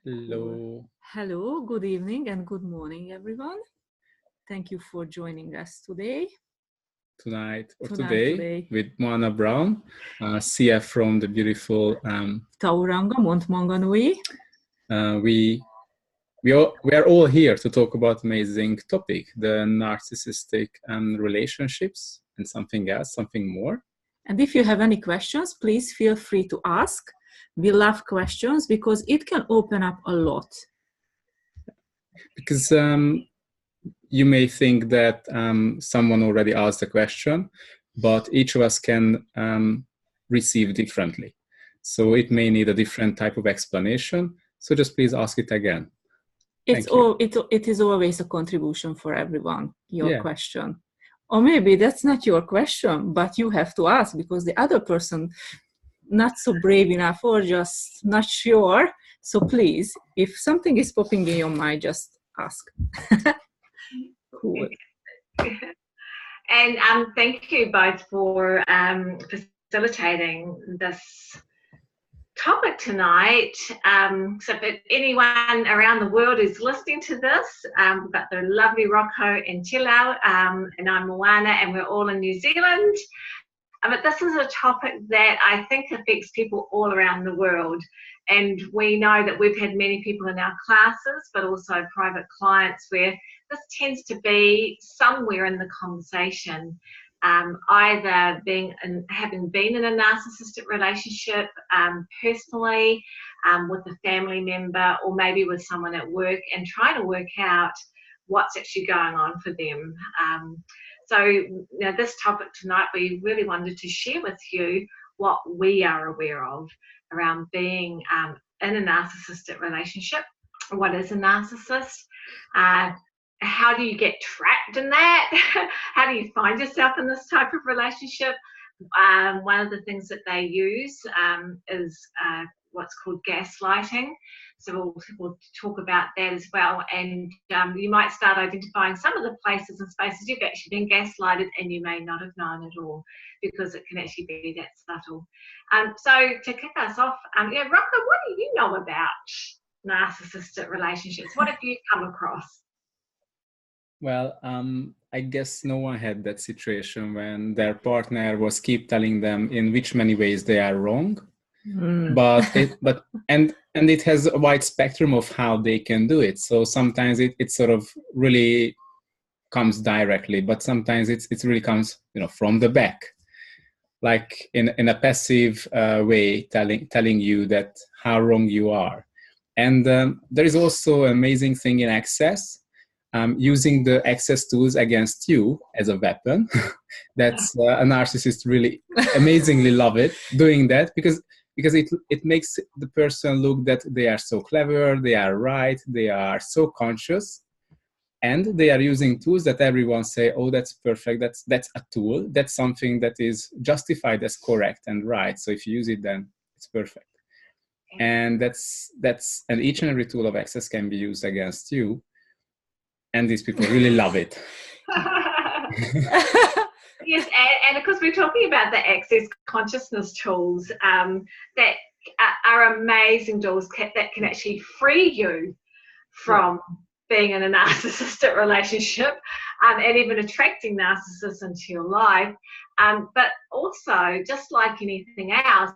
Hello. Hello, good evening and good morning, everyone. Thank you for joining us today. Today with Moana Brown, CF from the beautiful Tauranga, Montmanganui. We are all here to talk about amazing topic, the narcissistic relationships and something else, something more. And if you have any questions, please feel free to ask. We love questions because it can open up a lot. Because you may think that someone already asked a question, but each of us can receive differently. So it may need a different type of explanation. So just please ask it again. It is always a contribution for everyone, your question. Or maybe that's not your question, but you have to ask because the other person not so brave enough or just not sure. So please, if something is popping in your mind, just ask. Cool. And thank you both for facilitating this topic tonight. So if anyone around the world is listening to this, we've got the lovely Rocco and Csilla, and I'm Moana, and we're all in New Zealand. But this is a topic that I think affects people all around the world. And we know that we've had many people in our classes, but also private clients where this tends to be somewhere in the conversation, either having been in a narcissistic relationship personally with a family member, or maybe with someone at work and trying to work out what's actually going on for them. So this topic tonight, we really wanted to share with you what we are aware of around being in a narcissistic relationship. What is a narcissist? How do you get trapped in that? How do you find yourself in this type of relationship? One of the things that they use is what's called gaslighting. So we'll talk about that as well. And you might start identifying some of the places and spaces you've actually been gaslighted and you may not have known at all, because it can actually be that subtle. So to kick us off, Rocco, what do you know about narcissistic relationships? What have you come across? Well, I guess no one had that situation when their partner was keep telling them in which many ways they are wrong. But it has a wide spectrum of how they can do it. So sometimes it sort of really comes directly, but sometimes it really comes from the back, like in a passive way, telling you that how wrong you are. And there is also an amazing thing in Access, using the Access tools against you as a weapon. That's a narcissist really amazingly love it, doing that, because it makes the person look that they are so clever, they are right, they are so conscious, and they are using tools that everyone say, oh, that's perfect, that's a tool, that's something that is justified as correct and right, so if you use it, then it's perfect. And and each and every tool of Access can be used against you, and these people really love it. Yes, and of course we're talking about the Access consciousness tools that are amazing tools that can actually free you from being in a narcissistic relationship and even attracting narcissists into your life. But also, just like anything else,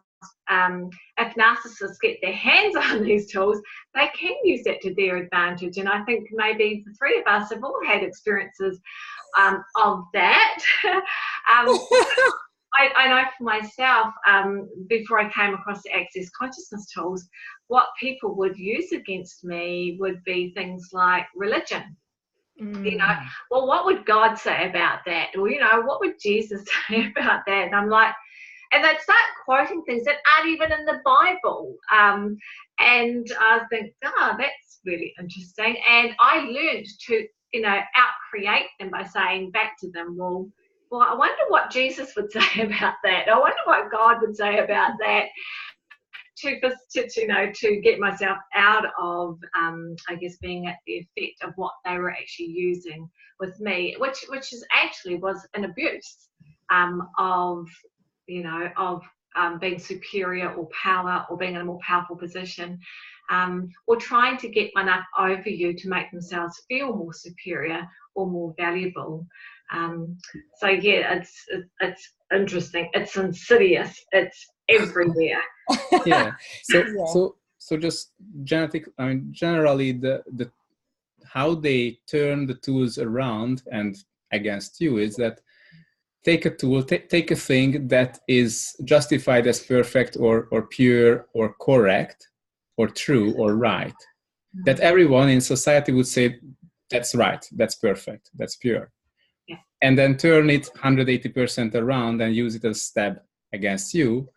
if narcissists get their hands on these tools, they can use that to their advantage. And I think maybe the three of us have all had experiences of that. I know for myself, before I came across the Access consciousness tools, what people would use against me would be things like religion. Well, what would God say about that? Or, what would Jesus say about that? And I'm like, and they'd start quoting things that aren't even in the Bible. And I think, that's really interesting. And I learned to, out-create them by saying back to them, well, I wonder what Jesus would say about that. I wonder what God would say about that. To get myself out of, being at the effect of what they were actually using with me, which is actually was an abuse of being superior or power or being in a more powerful position, or trying to get one up over you to make themselves feel more superior or more valuable. So yeah, it's interesting. It's insidious. It's everywhere. Yeah. So just generally the how they turn the tools around and against you is that take a tool, take a thing that is justified as perfect or pure or correct or true or right, that everyone in society would say that's right, that's perfect, that's pure. Yeah. And then turn it 180% around and use it as a stab against you.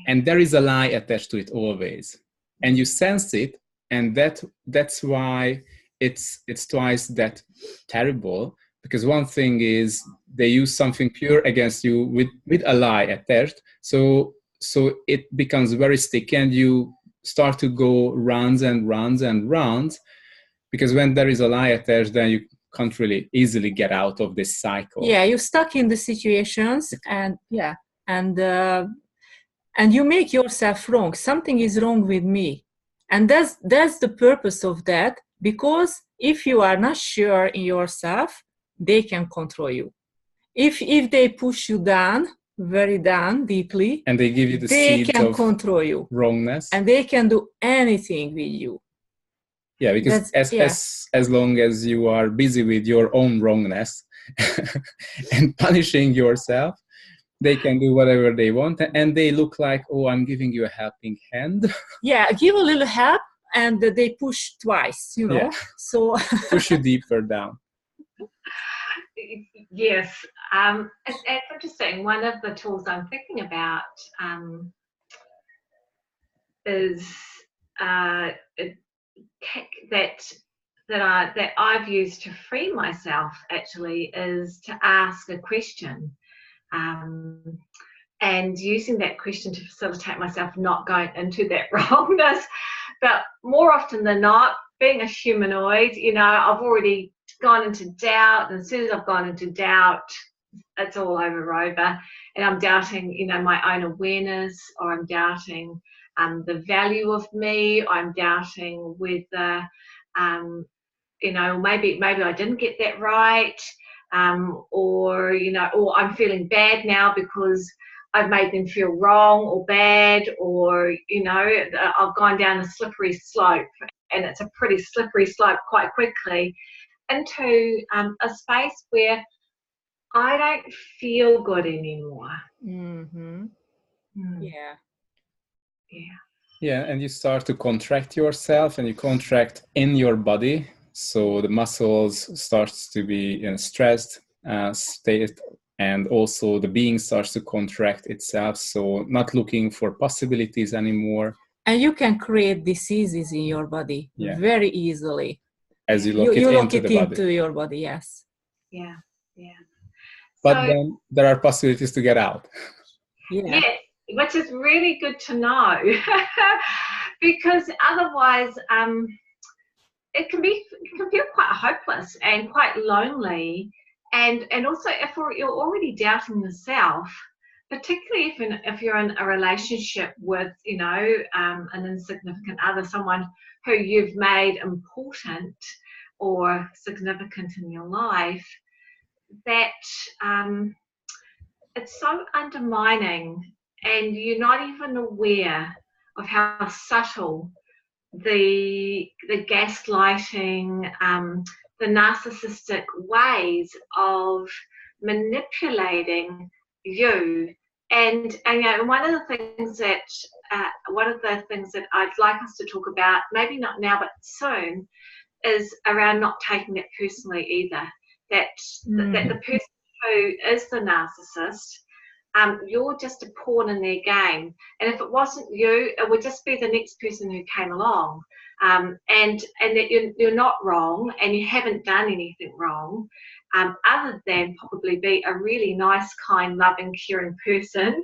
And there is a lie attached to it always. And you sense it, and that's why it's twice that terrible, because one thing is they use something pure against you with a lie attached, so it becomes very sticky, and you start to go rounds and rounds and rounds, because when there is a lie attached, then you can't really easily get out of this cycle. Yeah, you're stuck in the situations, and you make yourself wrong. Something is wrong with me. And that's the purpose of that, because if you are not sure in yourself, they can control you. If they push you down, very down, deeply, and they give you the seeds can of control you. Wrongness. And they can do anything with you. Yeah, because as long as you are busy with your own wrongness and punishing yourself, they can do whatever they want, and they look like, oh, I'm giving you a helping hand. Yeah, give a little help, and they push twice, Yeah. So push you deeper down. Yes, it's interesting. One of the tools I'm thinking about is that I've used to free myself. Actually, is to ask a question. And using that question to facilitate myself not going into that wrongness. But more often than not, being a humanoid, I've already gone into doubt, and as soon as I've gone into doubt, it's all over, and I'm doubting, my own awareness, or I'm doubting the value of me, I'm doubting whether, maybe I didn't get that right, or I'm feeling bad now because I've made them feel wrong or bad, or I've gone down a slippery slope, and it's a pretty slippery slope quite quickly, into a space where I don't feel good anymore. Mm-hmm. Yeah, and you start to contract yourself, and you contract in your body, so the muscles starts to be in a stressed state, and also the being starts to contract itself, so not looking for possibilities anymore. And you can create diseases in your body very easily. As you lock it into your body, yes. Yeah. But then there are possibilities to get out. Yeah, which is really good to know, because otherwise it can feel quite hopeless and quite lonely. And also, if you're already doubting yourself, particularly if you're in a relationship with, an insignificant other, someone who you've made important or significant in your life, that it's so undermining, and you're not even aware of how subtle the gaslighting, the narcissistic ways of manipulating you. And one of the things that I'd like us to talk about, maybe not now but soon, is around not taking it personally either. That the person who is the narcissist, you're just a pawn in their game, and if it wasn't you, it would just be the next person who came along, and that you're not wrong, and you haven't done anything wrong, other than probably be a really nice, kind, loving, caring person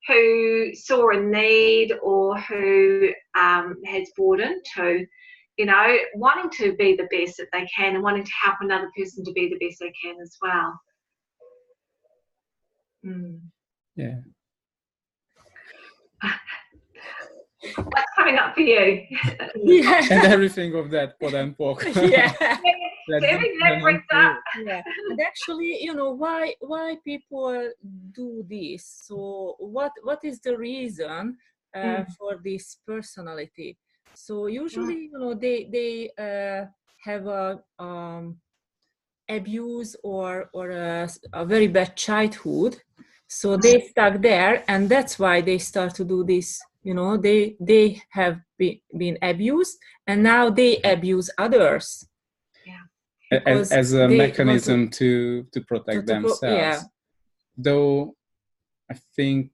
who saw a need, or who has bought into wanting to be the best that they can, and wanting to help another person to be the best they can as well. Yeah. What's coming up for you? Yeah. And everything of that pot and poke. Yeah. Everything that brings up. Yeah. And actually, you know, why people do this? So what is the reason for this personality? So usually, you know, they have a abuse or a very bad childhood, so they stuck there, and that's why they start to do this. You know, they have been abused, and now they abuse others. Yeah. As a mechanism to protect themselves. Yeah. Though I think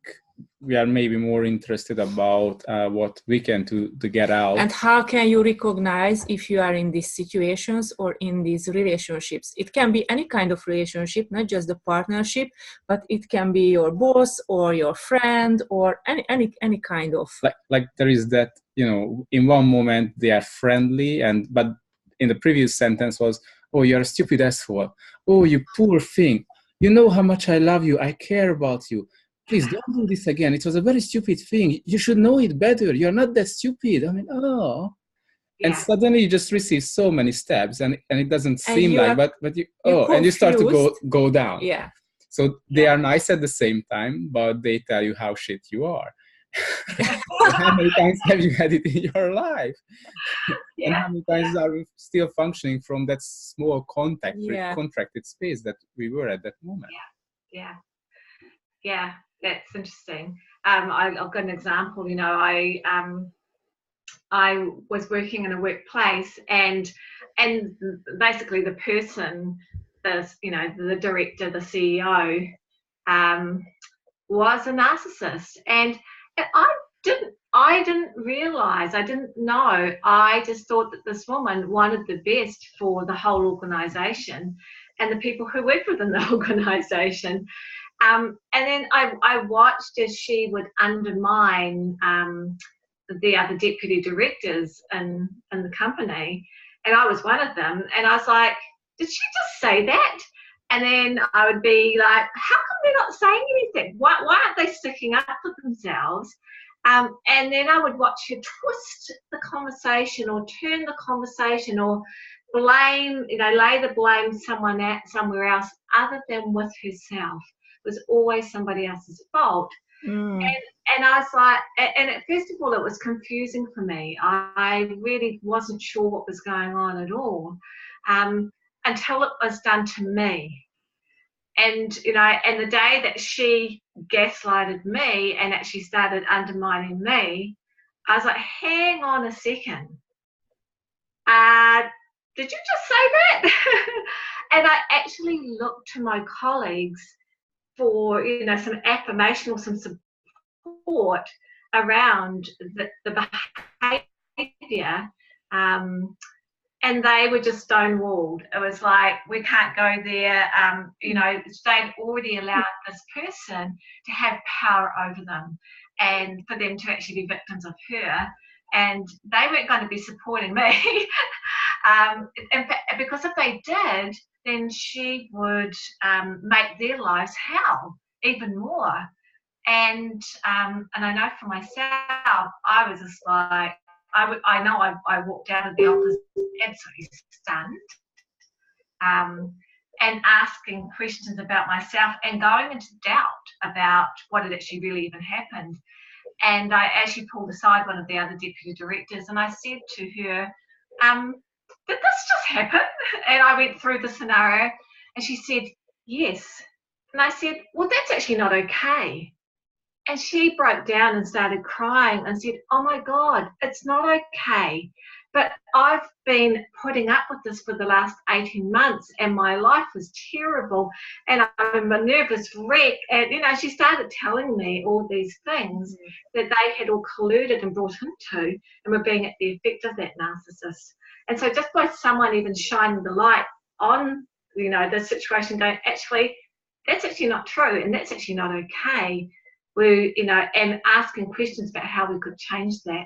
we are maybe more interested about what we can do to get out. And how can you recognize if you are in these situations or in these relationships? It can be any kind of relationship, not just the partnership, but it can be your boss or your friend or any kind of. Like there is that, you know, in one moment they are friendly, but in the previous sentence was, oh, you're a stupid asshole. Oh, you poor thing. You know how much I love you. I care about you. Please don't do this again. It was a very stupid thing. You should know it better. You're not that stupid. I mean, oh. Yeah. And suddenly you just receive so many stabs, and it doesn't seem like, but you and you start to go down. Yeah. So they are nice at the same time, but they tell you how shit you are. How many times have you had it in your life? Yeah. And how many times are we still functioning from that small contracted space that we were at that moment? Yeah, that's interesting. I've got an example. You know, I was working in a workplace, and basically the person, the director, the CEO, was a narcissist, and I didn't realize, I didn't know. I just thought that this woman wanted the best for the whole organization and the people who worked within the organization. And then I watched as she would undermine the other deputy directors in the company, and I was one of them. And I was like, did she just say that? And then I would be like, how come they're not saying anything? Why aren't they sticking up for themselves? And then I would watch her twist the conversation or turn the conversation or blame, lay the blame somewhere else other than with herself. It was always somebody else's fault. And I was like, and at first of all, it was confusing for me. I really wasn't sure what was going on at all until it was done to me. And, and the day that she gaslighted me and actually started undermining me, I was like, hang on a second. Did you just say that? And I actually looked to my colleagues for, some affirmation or some support around the behavior. And they were just stonewalled. It was like, we can't go there. They'd already allowed this person to have power over them and for them to actually be victims of her. And they weren't going to be supporting me. In fact, because if they did, then she would make their lives hell even more. And I know for myself, I was just like, I know I walked out of the office absolutely stunned, and asking questions about myself and going into doubt about what had actually really even happened. And I actually pulled aside one of the other deputy directors and I said to her, did this just happen? And I went through the scenario and she said, yes. And I said, well, that's actually not okay. And she broke down and started crying and said, oh my God, it's not okay. But I've been putting up with this for the last 18 months and my life was terrible and I'm a nervous wreck. And, she started telling me all these things that they had all colluded and brought into and were being at the effect of that narcissist. And so just by someone even shining the light on, the situation going, actually, that's actually not true and that's actually not okay. And asking questions about how we could change that,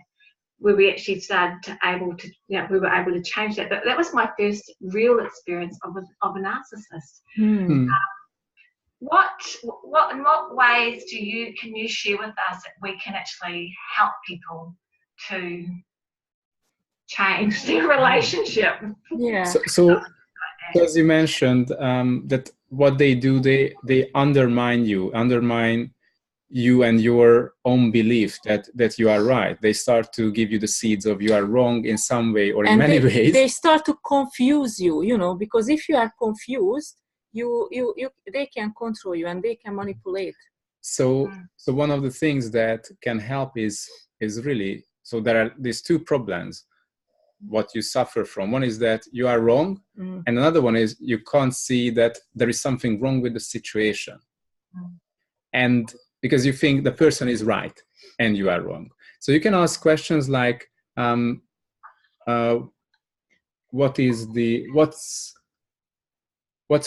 where we actually we were able to change that. But that was my first real experience of a narcissist. in what ways can you share with us that we can actually help people to change their relationship? Yeah. So as you mentioned, that what they do, they undermine you and your own belief that you are right. They start to give you the seeds of you are wrong in some way or in many ways. They start to confuse you, because if you are confused, they can control you and they can manipulate. So one of the things that can help is really, so there are these two problems what you suffer from. One is that you are wrong, and another one is you can't see that there is something wrong with the situation. And because you think the person is right and you are wrong. So you can ask questions like, what's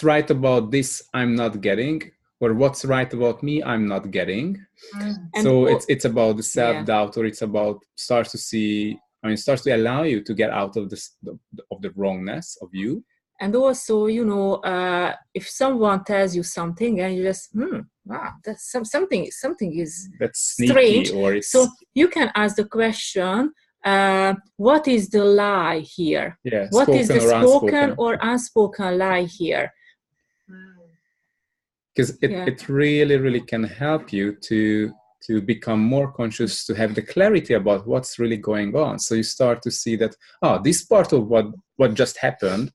right about this I'm not getting, or what's right about me I'm not getting. So it's about the self-doubt, or it's about starts to allow you to get out of the wrongness of you. And also, if someone tells you something and you just, wow, that's something is that's strange. Sneaky, or it's... So you can ask the question, what is the lie here? Yeah, what is the spoken or unspoken lie here? Because it really, really can help you to become more conscious, to have the clarity about what's really going on. So you start to see that, this part of what just happened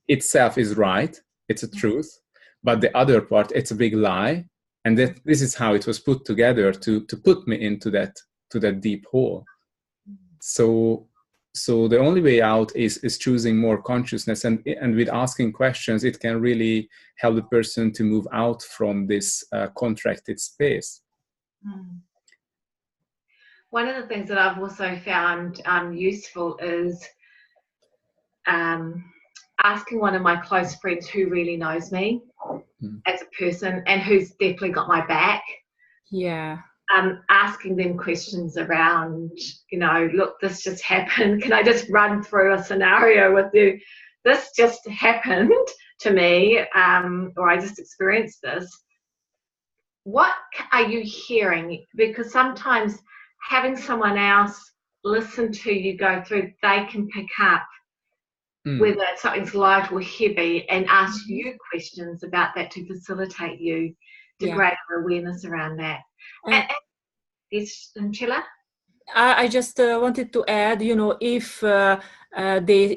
itself is right, it's a truth, but the other part, it's a big lie, and that this is how it was put together to put me into that deep hole. So the only way out is choosing more consciousness, and with asking questions, it can really help the person to move out from this contracted space. One of the things that I've also found useful is asking one of my close friends who really knows me as a person and who's definitely got my back. Yeah. Asking them questions around, look, this just happened. Can I just run through a scenario with you? This just happened to me, or I just experienced this. What are you hearing? Because sometimes having someone else listen to you go through, they can pick up whether something's light or heavy and ask you questions about that to facilitate you to greater awareness around that. Yes, Csilla? I just wanted to add, if they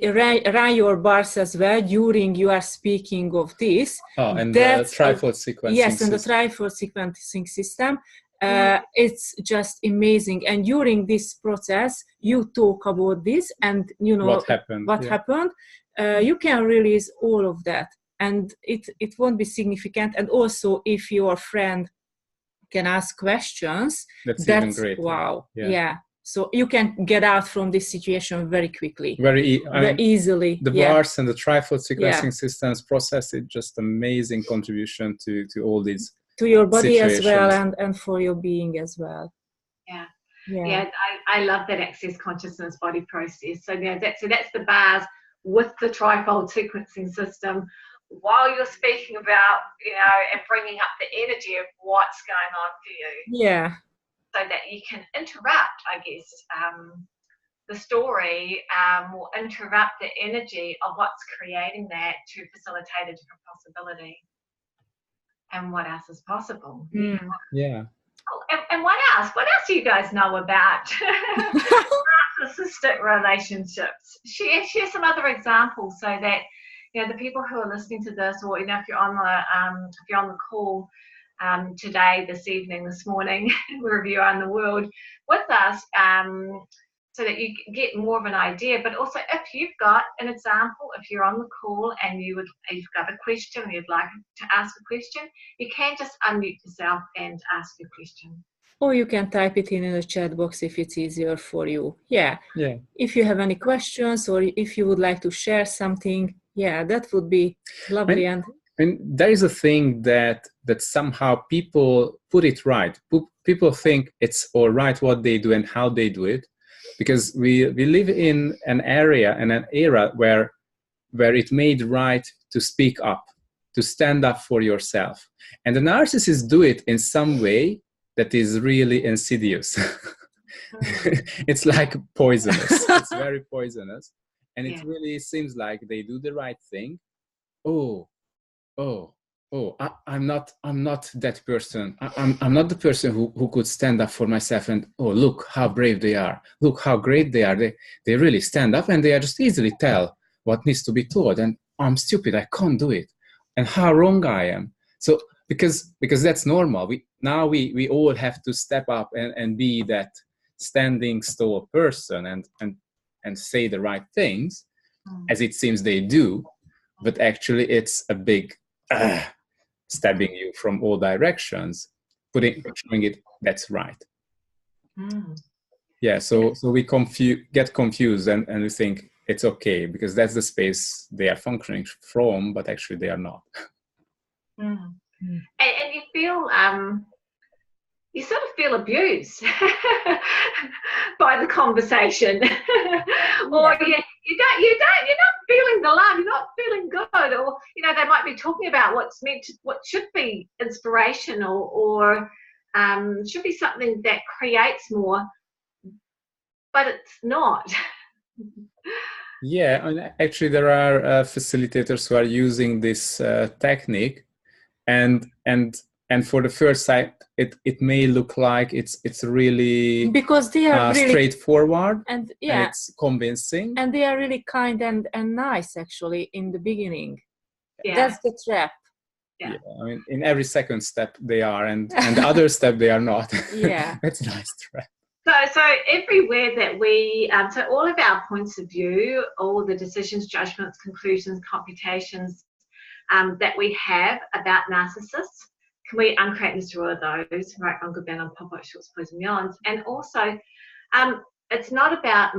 run your bars as well during you are speaking of this. And the trifold sequencing yes, system. and the trifold sequencing system. It's just amazing. And during this process, you talk about this and, what happened. You can release all of that. And it won't be significant. And also, if your friend can ask questions, that's even great. Wow. Yeah. So you can get out from this situation very quickly, very easily. The bars and the trifold sequencing systems process is just amazing contribution to all these, to your body as well, and for your being as well. Yeah. I love that access consciousness body process. So that's the bars with the trifold sequencing system, while you're speaking about, and bringing up the energy of what's going on for you. Yeah. So that you can interrupt, I guess, the story, or interrupt the energy of what's creating that to facilitate a different possibility. And what else is possible? Yeah. Oh, and what else? What else do you guys know about narcissistic relationships? Share some other examples so that the people who are listening to this, or if you're on the call today, this evening, this morning, wherever you are in the world with us, so that you get more of an idea. But also, if you've got an example, if you're on the call and you've got a question, or you'd like to ask a question, you can just unmute yourself and ask your question. Or you can type it in the chat box if it's easier for you. Yeah. If you have any questions, or if you would like to share something, that would be lovely. And there is a thing that somehow people put it right. People think it's all right what they do and how they do it, because we live in an area and an era where it made right to speak up, to stand up for yourself. And the narcissists do it in some way that is really insidious. It's like poisonous. It's very poisonous. And it really seems like they do the right thing. I'm not that person. I'm not the person who could stand up for myself, and look how brave they are. Look how great they are. They really stand up, and they are just easily tell what needs to be told. And I'm stupid. I can't do it. And how wrong I am. So because that's normal. We all have to step up and be that standing tall person and say the right things, as it seems they do. But actually, it's a big stabbing you from all directions, showing it that's right. Yeah, so we get confused and we think it's okay because that's the space they are functioning from, but actually they are not. And you feel you sort of feel abused by the conversation, or you're not feeling the love, you're not feeling good, or they might be talking about what should be inspirational or should be something that creates more, but it's not. Yeah, and actually there are facilitators who are using this technique, and for the first sight, it may look like it's really because they are really straightforward and it's convincing, and they are really kind and nice actually in the beginning. That's the trap. I mean, in every second step they are, and the other step they are not. That's a nice trap. So everywhere that we, so all of our points of view, all the decisions, judgments, conclusions, computations that we have about narcissists, can we uncreate and destroy those, right, wrong, good, bad, on pop-up, shorts, plays, and beyond. And also, it's not about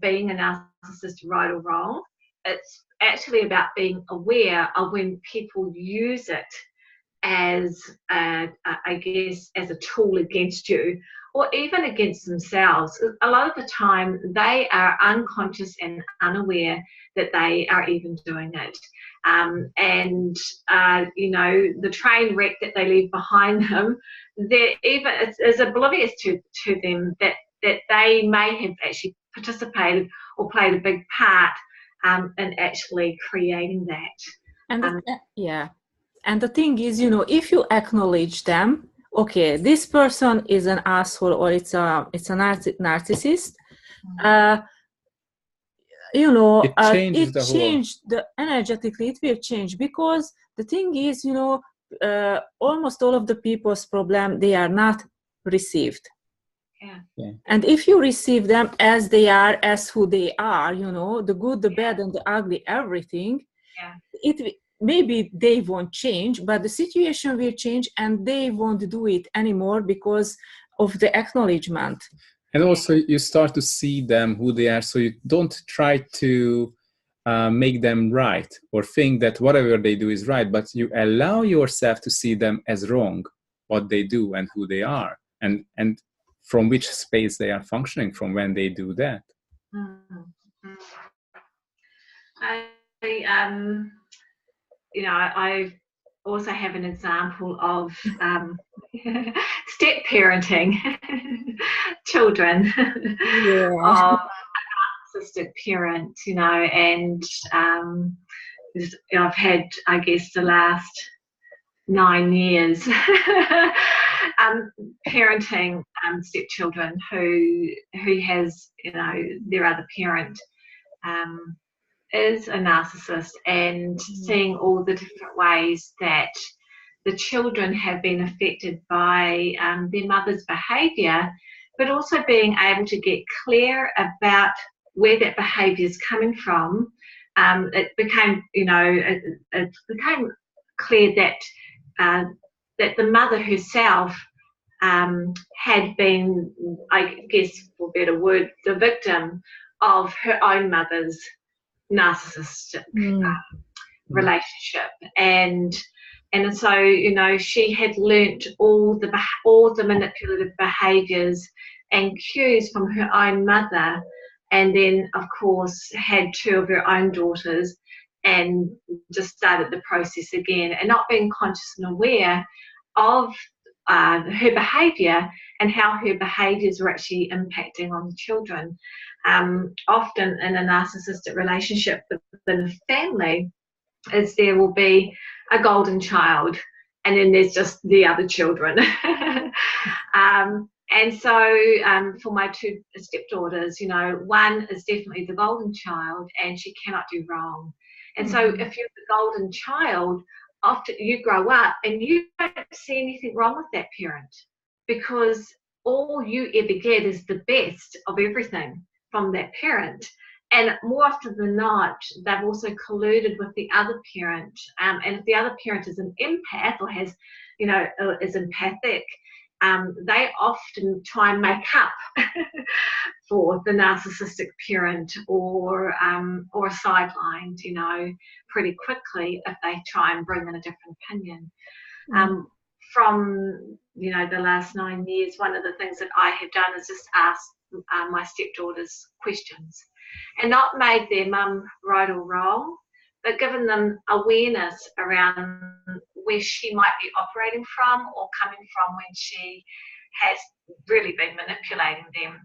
being a narcissist right or wrong. It's actually about being aware of when people use it as, I guess, as a tool against you, or even against themselves. A lot of the time, they are unconscious and unaware that they are even doing it. The train wreck that they leave behind them, it's oblivious to them that they may have actually participated or played a big part in actually creating that. And the thing is, if you acknowledge them, okay, this person is an asshole or it's a narcissist, it changed energetically, it will change, because the thing is, almost all of the people's problem, they are not received. And if you receive them as they are, as who they are, the good, the bad, and the ugly, everything, maybe they won't change, but the situation will change and they won't do it anymore because of the acknowledgement. And also you start to see them who they are, so you don't try to make them right or think that whatever they do is right, but you allow yourself to see them as wrong, what they do and who they are, and from which space they are functioning from when they do that. I also have an example of step parenting children of a narcissistic parent, and I've had, I guess, the last 9 years parenting stepchildren who has, their other parent is a narcissist, and seeing all the different ways that the children have been affected by their mother's behaviour, but also being able to get clear about where that behaviour is coming from. It became, it became clear that that the mother herself had been, I guess, for a better word, the victim of her own mother's narcissistic relationship, and so she had learnt all the manipulative behaviours and cues from her own mother, and then of course had 2 of her own daughters, and just started the process again, and not being conscious and aware of her behaviour and how her behaviours were actually impacting on the children. Often in a narcissistic relationship within a family, is there will be a golden child, and then there's just the other children. And so for my two stepdaughters, one is definitely the golden child, and she cannot do wrong. And so if you're the golden child, often you grow up and you don't see anything wrong with that parent, because all you ever get is the best of everything from that parent. And more often than not, they've also colluded with the other parent. And if the other parent is an empath or has, is empathic, they often try and make up for the narcissistic parent, or sidelined, pretty quickly if they try and bring in a different opinion. From the last 9 years, one of the things that I have done is just ask my stepdaughters questions, and not made their mum right or wrong, but given them awareness around where she might be operating from or coming from when she has really been manipulating them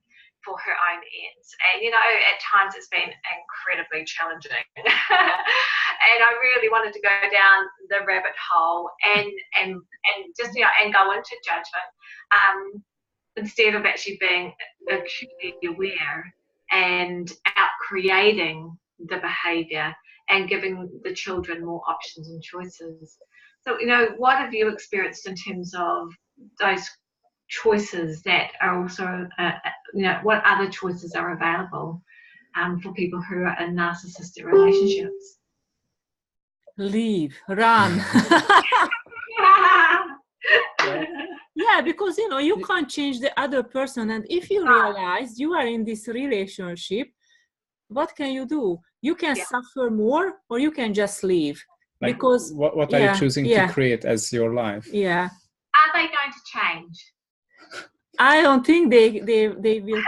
for her own ends. And at times it's been incredibly challenging. And I really wanted to go down the rabbit hole and just and go into judgment, instead of actually being acutely aware and out creating the behaviour and giving the children more options and choices. So, what have you experienced in terms of those choices that are also, what other choices are available for people who are in narcissistic relationships? Leave, run. Yeah, because you can't change the other person, and if you realize you are in this relationship, what can you do? You can suffer more, or you can just leave. Because what are you choosing to create as your life? Yeah. Are they going to change? I don't think they will.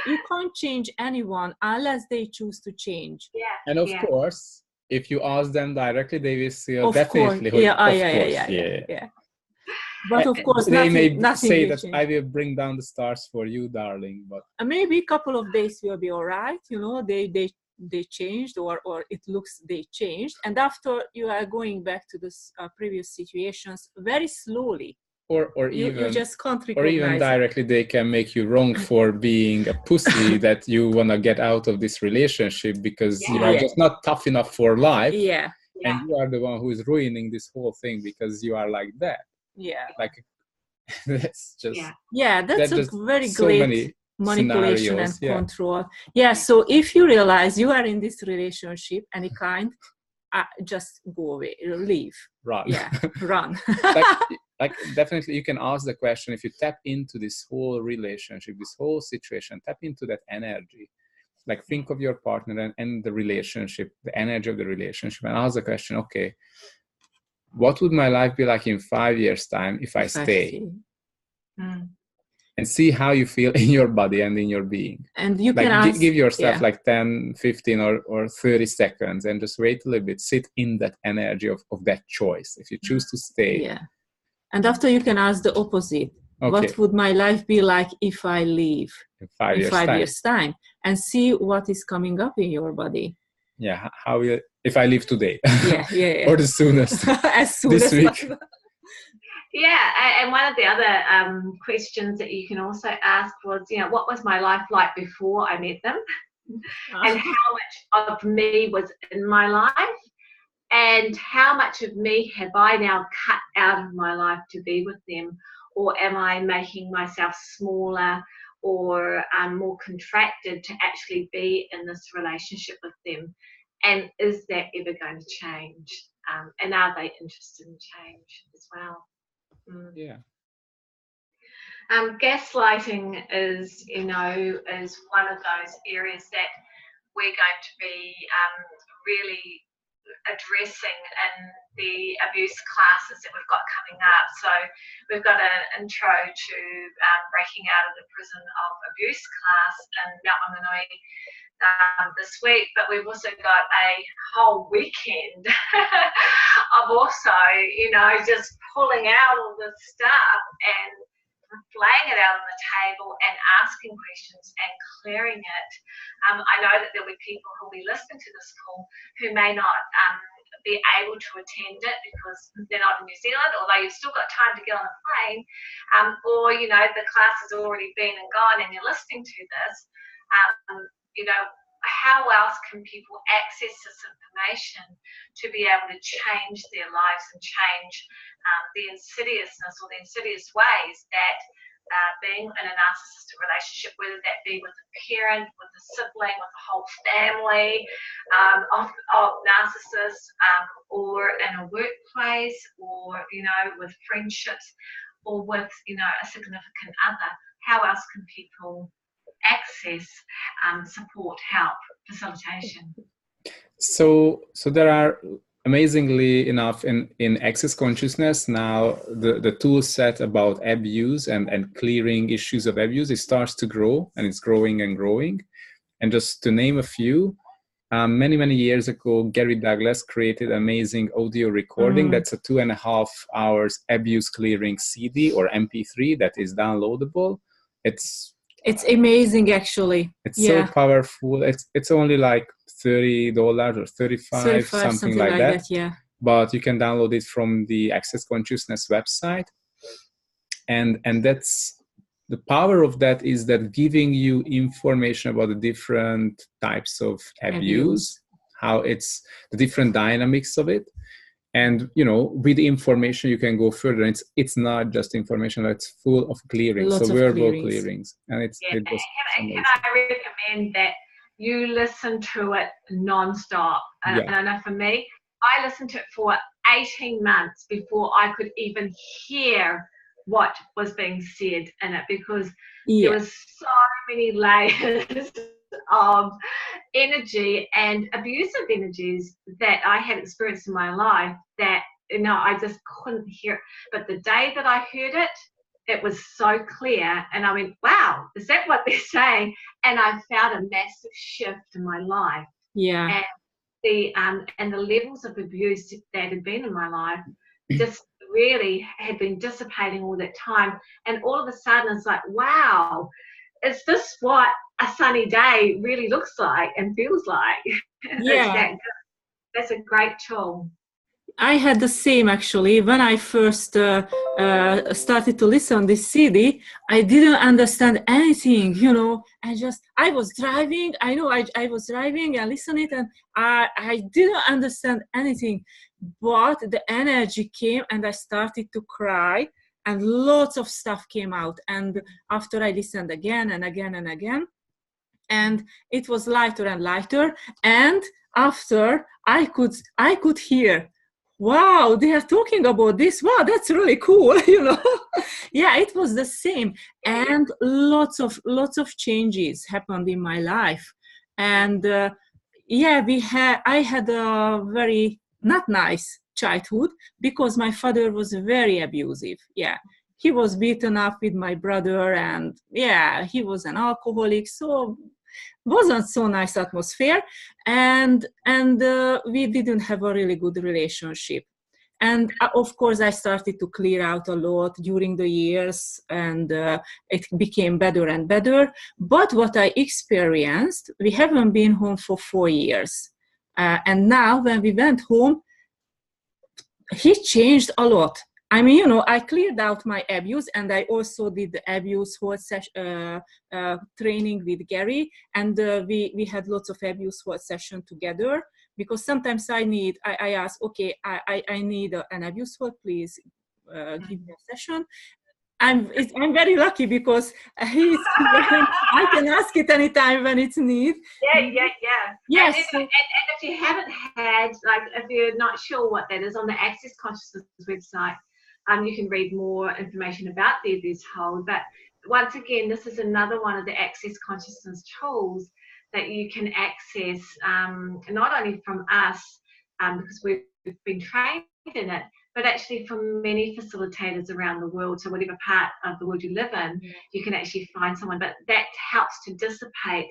You can't change anyone unless they choose to change. Yeah. And of course, if you ask them directly, they will say, of definitely. Course. Yeah. But of course, they nothing may say that change. I will bring down the stars for you, darling. But maybe a couple of days will be all right. They changed, or it looks they changed, and after you are going back to the previous situations very slowly. Or even you just can't recognize. Or even directly, they can make you wrong for being a pussy that you want to get out of this relationship because you are just not tough enough for life. Yeah. And you are the one who is ruining this whole thing because you are like that. Yeah. Like that's just that's a very so great manipulation and control. So if you realize you are in this relationship, any kind, just go away, leave, run. Run. like definitely you can ask the question, if you tap into this whole relationship, this whole situation, tap into that energy, like think of your partner and the relationship, the energy of the relationship, and ask the question, okay, what would my life be like in 5 years time if I stay? And see how you feel in your body and in your being. And you can give yourself like 10, 15 or 30 seconds and just wait a little bit, sit in that energy of that choice. If you choose to stay. And after you can ask the opposite. What would my life be like if I leave in 5 years time? And see what is coming up in your body. Yeah, how will, if I leave today? Yeah. Or the soonest. As soon this as week. possible. Yeah, and one of the other questions that you can also ask was, what was my life like before I met them? And how much of me was in my life? And how much of me have I now cut out of my life to be with them? Or am I making myself smaller or more contracted to actually be in this relationship with them? And is that ever going to change? And are they interested in change as well? Gaslighting is one of those areas that we're going to be really addressing in the abuse classes that we've got coming up. So we've got an intro to breaking out of the prison of abuse class in Mount Maunganui this week, but we've also got a whole weekend of also, just pulling out all this stuff and laying it out on the table and asking questions and clearing it. I know that there'll be people who will be listening to this call who may not be able to attend it because they're not in New Zealand, although you've still got time to get on the plane, or the class has already been and gone and you're listening to this. How else can people access this information to be able to change their lives and change the insidiousness or the insidious ways that being in a narcissistic relationship, whether that be with a parent, with a sibling, with a whole family of narcissists, or in a workplace, or with friendships, or with a significant other. How else can people access support, help, facilitation? So there are, amazingly enough, in Access Consciousness now, the tool set about abuse and clearing issues of abuse, it starts to grow, and it's growing and growing. And just to name a few, many years ago, Gary Douglas created an amazing audio recording. That's a 2.5 hours abuse clearing CD or MP3 that is downloadable. It's amazing, actually. It's so powerful. It's only like $30 or $35, something like that. Yeah. But you can download it from the Access Consciousness website. And that's the power of that, is that giving you information about the different types of abuse, how it's the different dynamics of it. And, with the information, you can go further. It's not just information, it's full of clearings, so verbal clearings. And it was amazing. And I recommend that you listen to it non-stop. And I know for me, I listened to it for 18 months before I could even hear what was being said in it, because there was so many layers of energy and abusive energies that I had experienced in my life that I just couldn't hear it. But the day that I heard it, it was so clear, and I went, wow, is that what they're saying? And I found a massive shift in my life. And the levels of abuse that had been in my life just really had been dissipating all that time. And all of a sudden it's like, wow, is this what a sunny day really looks like and feels like? That's a great tool. I had the same, actually. When I first started to listen to this CD, I didn't understand anything, I was driving. I know I was driving and listening, and I didn't understand anything. But the energy came, and I started to cry, and lots of stuff came out. And after I listened again and again and again, and it was lighter and lighter. And after I could hear, wow, they are talking about this. Wow, that's really cool. It was the same. And lots of changes happened in my life. And I had a very not nice childhood, because my father was very abusive. He was beaten up with my brother, and he was an alcoholic, so wasn't so nice atmosphere, and we didn't have a really good relationship. And of course I started to clear out a lot during the years, and it became better and better. But what I experienced, we haven't been home for 4 years, and now when we went home, he changed a lot. I mean, I cleared out my abuse, and I also did the abuse whole training with Gary, and we had lots of abuse whole session together, because sometimes I ask, okay, I need an abuse whole, please give me a session. I'm very lucky, because I can ask it anytime when it's needed. Yes. And if you haven't had, if you're not sure what that is, on the Access Consciousness website, you can read more information about the abuse hold. But once again, this is another one of the Access Consciousness tools that you can access, not only from us, because we've been trained in it, but actually from many facilitators around the world. So whatever part of the world you live in, you can actually find someone. But that helps to dissipate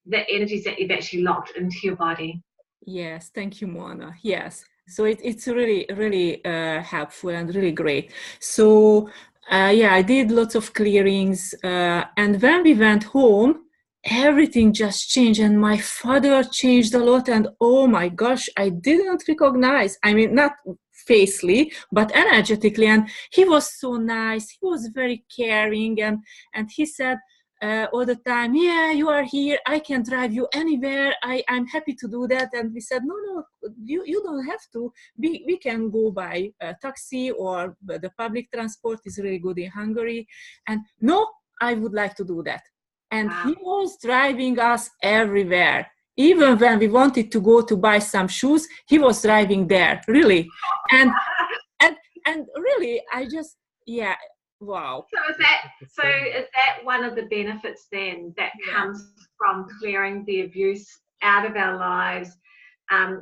the energies that you've actually locked into your body. Yes, thank you, Moana. Yes, so it's really, really helpful and really great. So yeah, I did lots of clearings, and when we went home, everything just changed, and my father changed a lot, and oh my gosh, I didn't recognize, I mean, not facely, but energetically, and he was so nice, he was very caring, and he said, all the time, yeah, you are here, I can drive you anywhere, I'm happy to do that. And we said, no, you don't have to, we can go by taxi, or the public transport is really good in Hungary. And no, I would like to do that. And he was driving us everywhere. Even when we wanted to go to buy some shoes, he was driving there, really. And really, I just, yeah, wow. So is that one of the benefits then that comes from clearing the abuse out of our lives,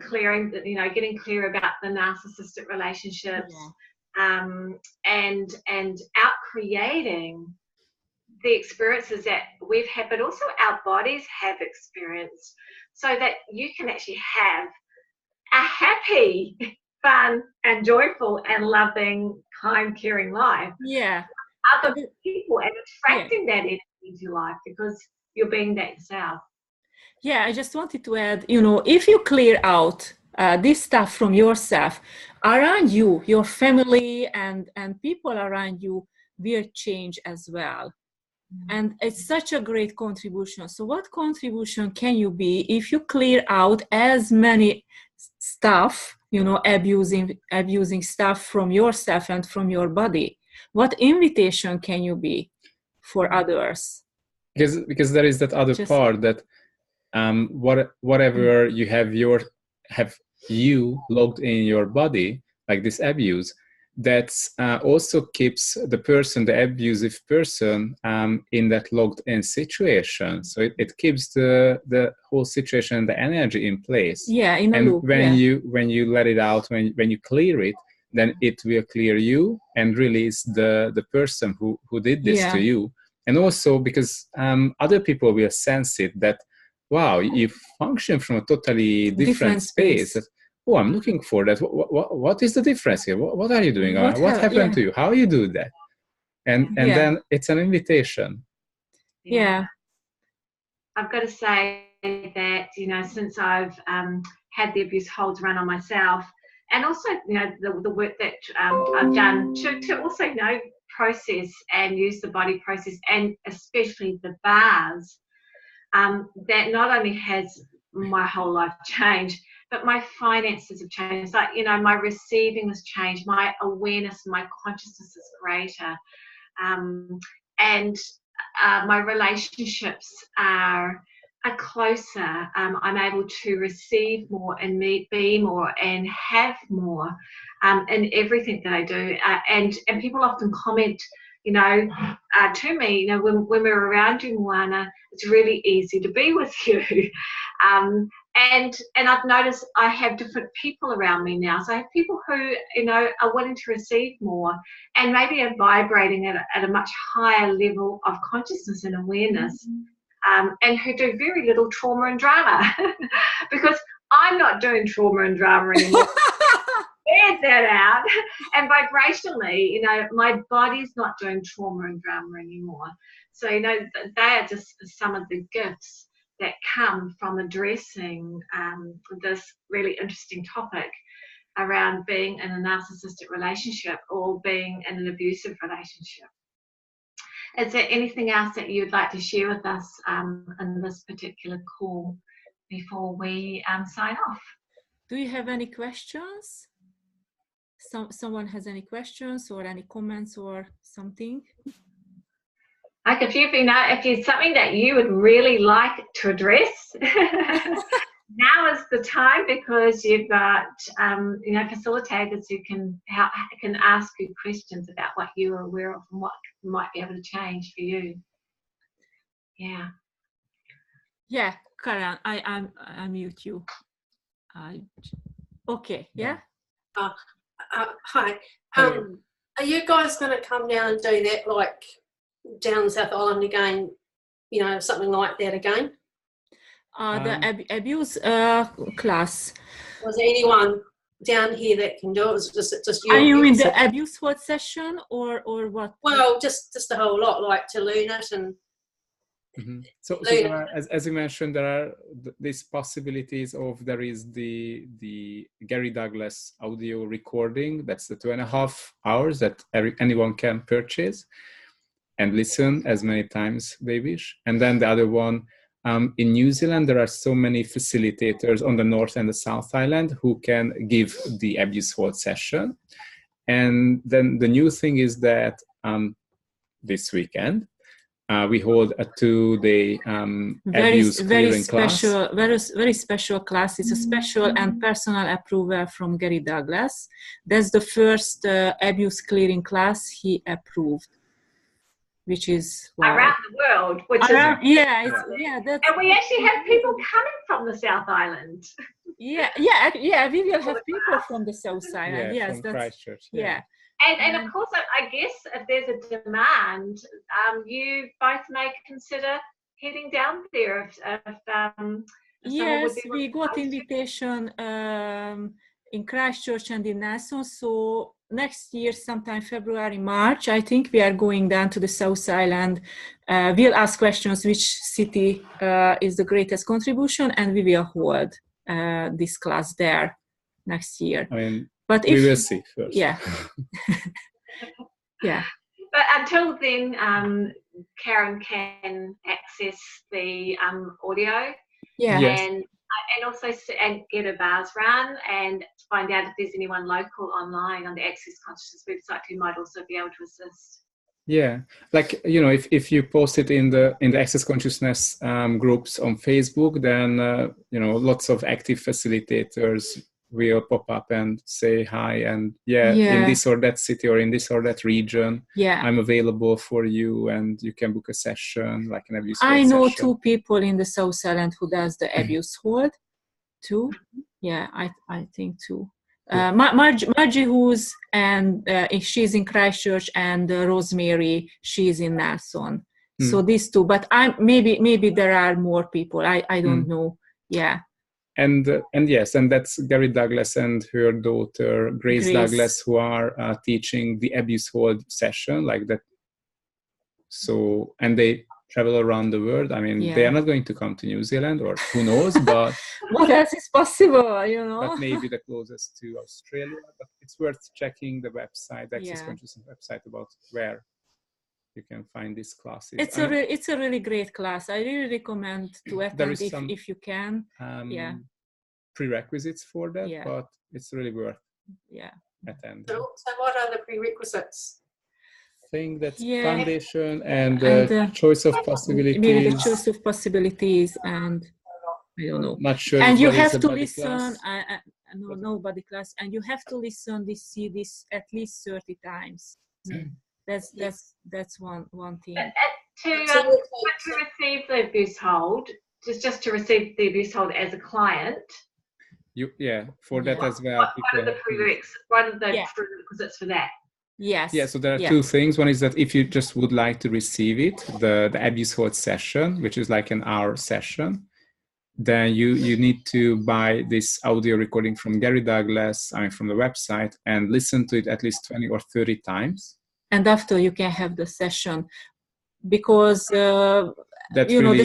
clearing, getting clear about the narcissistic relationships, and out creating the experiences that we've had, but also our bodies have experienced, so that you can actually have a happy, fun and joyful and loving, kind, caring life. Yeah. Other people, and attracting that energy into your life because you're being that yourself. Yeah, I just wanted to add, if you clear out this stuff from yourself, around you, your family and people around you will change as well. And it's such a great contribution. So what contribution can you be if you clear out as many stuff, abusing stuff from yourself and from your body? What invitation can you be for others? Because there is that other part that whatever you have you logged in your body, like this abuse, that also keeps the abusive person in that logged in situation. So it keeps the whole situation, the energy in place. Yeah, in a loop. When you let it out, when you clear it, then it will clear you and release the person who did this to you. And also because other people will sense it, that wow, you function from a totally different space. Oh, I'm looking for that. What is the difference here? What are you doing? What happened to you? How you do that? And then it's an invitation. Yeah. I've got to say that, since I've had the abuse holds run on myself, and also, the work that I've done to also, process and use the body process, and especially the bars, that not only has my whole life changed, but my finances have changed. Like, my receiving has changed, my awareness, my consciousness is greater, and my relationships are closer. I'm able to receive more and be more and have more in everything that I do. And people often comment, to me, when we're around you, Moana, it's really easy to be with you. And I've noticed I have different people around me now. So I have people who, are wanting to receive more and maybe are vibrating at a much higher level of consciousness and awareness, and who do very little trauma and drama. Because I'm not doing trauma and drama anymore. Get that out. And vibrationally, my body's not doing trauma and drama anymore. So, they are just some of the gifts that come from addressing this really interesting topic around being in a narcissistic relationship or being in an abusive relationship. Is there anything else that you'd like to share with us in this particular call before we sign off? Do you have any questions? Someone has any questions or any comments or something? Like if there's something that you would really like to address, now is the time, because you've got facilitators who can ask you questions about what you are aware of and what might be able to change for you. Yeah. Yeah, Karen, I mute you. Okay. Yeah. Hi. Are you guys going to come down and do that, like down South Island again? Something like that again? The abuse class. Was there anyone down here that can do it? Was it just you? Are you in the abuse hold session or what? Well, just the whole lot, like to learn it and. So there are, as you mentioned, there are these possibilities of there is the Gary Douglas audio recording. That's the 2.5 hours that anyone can purchase and listen as many times they wish. And then the other one, in New Zealand, there are so many facilitators on the North and the South Island who can give the abuse hold session. And then the new thing is that this weekend, we hold a 2-day abuse clearing class. Very special class. It's a special and personal approval from Gary Douglas. That's the first abuse clearing class he approved, which is around the world. Which and we actually have people coming from the South Island. We will have people from the South Island. Yes, from Christchurch. And of course, I guess if there's a demand, you both may consider heading down there. Yes, we got invitation in Christchurch and in Nelson. So next year, sometime February, March, I think we are going down to the South Island. We'll ask questions which city is the greatest contribution, and we will hold this class there next year. But we will see first. Yeah. But until then, Karen can access the audio. And also get a bars run and find out if there's anyone local online on the Access Consciousness website who might also be able to assist. Yeah, like if you post it in the Access Consciousness groups on Facebook, then lots of active facilitators will pop up and say hi and in this or that city or in this or that region, I'm available for you and you can book a session, like an abuse hold I know session. 2 people in the South Island who does the abuse hold. 2? Yeah, I think 2. Margie who's and she's in Christchurch, and Rosemary, she's in Nelson. So these 2, but maybe there are more people. I don't know. Yeah. And that's Gary Douglas and her daughter Grace. Douglas, who are teaching the abuse hold session like that. So, and they travel around the world. They are not going to come to New Zealand, or who knows, but what else is possible, But maybe the closest to Australia. But it's worth checking the website, the Access Consciousness website, about where you can find these classes. It's a really great class. I really recommend to attend if you can. Prerequisites for that, but it's really worth attending. So what are the prerequisites? Thing that's foundation and choice of possibilities. Maybe the choice of possibilities, and I don't know. Not sure. And you have to listen. Nobody class, and you have to listen see this at least 30 times. That's one thing. To receive the abuse hold, just to receive the abuse hold as a client. For that as well. What are the prerequisites for that? Yes. Yeah, so there are 2 things. One is that if you just would like to receive it, the abuse hold session, which is like an hour session, then you need to buy this audio recording from Gary Douglas, from the website, and listen to it at least 20 or 30 times. And after you can have the session, because the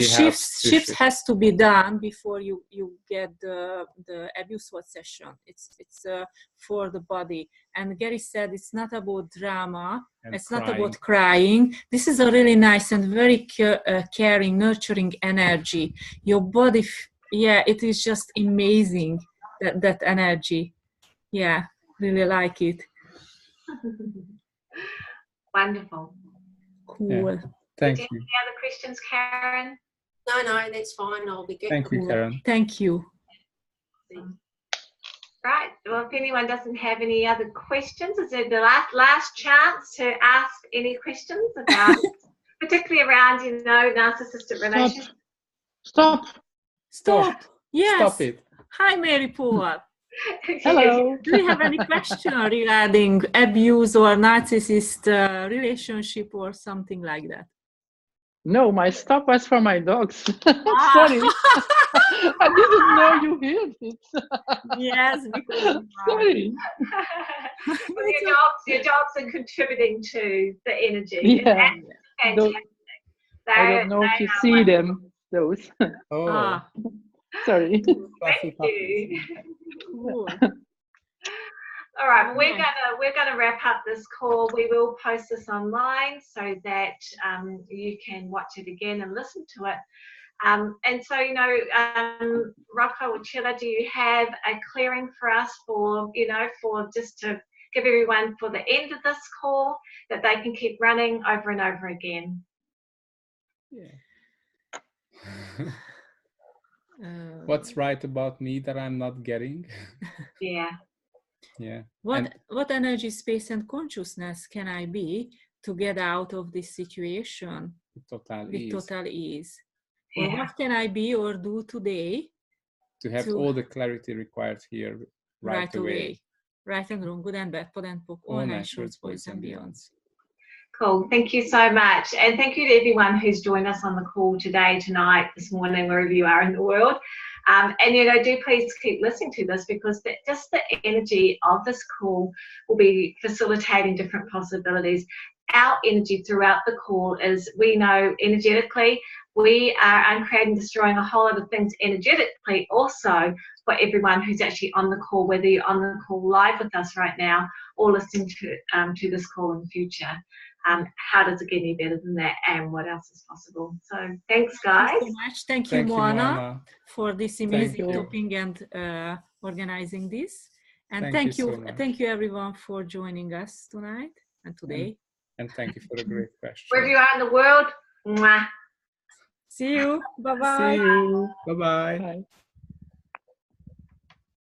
shifts has to be done before you get the abuse hold session. It's for the body. And Gary said it's not about drama. It's not about crying. This is a really nice and very caring, nurturing energy. Your body, it is just amazing, that energy. Yeah, really like it. Wonderful. Cool. Yeah. Thank you. Any other questions, Karen? No, that's fine. I'll be good. Thank you, Karen. Thank you. Right. Well, if anyone doesn't have any other questions, is it the last chance to ask any questions about, particularly around, narcissistic relationships? Stop. Yes. Stop it. Hi, Mary Paul. Hello. Do you have any question regarding abuse or narcissist relationship or something like that? No, my stop was for my dogs. Sorry. I didn't know you heard it. Yes, because Sorry. Well, your dogs are contributing to the energy. Yeah. And that's fantastic. I don't know if you see them, those. Oh, Sorry. Thank you. Cool. All right, we're gonna wrap up this call. We will post this online so that you can watch it again and listen to it. And so, Rocco or Csilla, do you have a clearing for us for just to give everyone for the end of this call that they can keep running over and over again? Yeah. What's right about me that I'm not getting? Yeah. Yeah. What energy, space, and consciousness can I be to get out of this situation with total ease? Or what can I be or do today to have all the clarity required here right away? Right and wrong, good and bad, pod and poc, all natural boys and beyonds. Cool. Thank you so much. And thank you to everyone who's joined us on the call today, tonight, this morning, wherever you are in the world. And, do please keep listening to this, because just the energy of this call will be facilitating different possibilities. Our energy throughout the call is, we know energetically, we are uncreating, destroying a whole lot of things energetically also for everyone who's actually on the call, whether you're on the call live with us right now or listening to this call in the future. How does it get any better than that, and what else is possible? So thanks, guys. Thank you so much. Thank you, Moana, for this amazing topic and organizing this. And thank you everyone for joining us tonight and today. And thank you for a great question. Wherever you are in the world, mwah. See you. Bye-bye. See you. Bye-bye. Bye.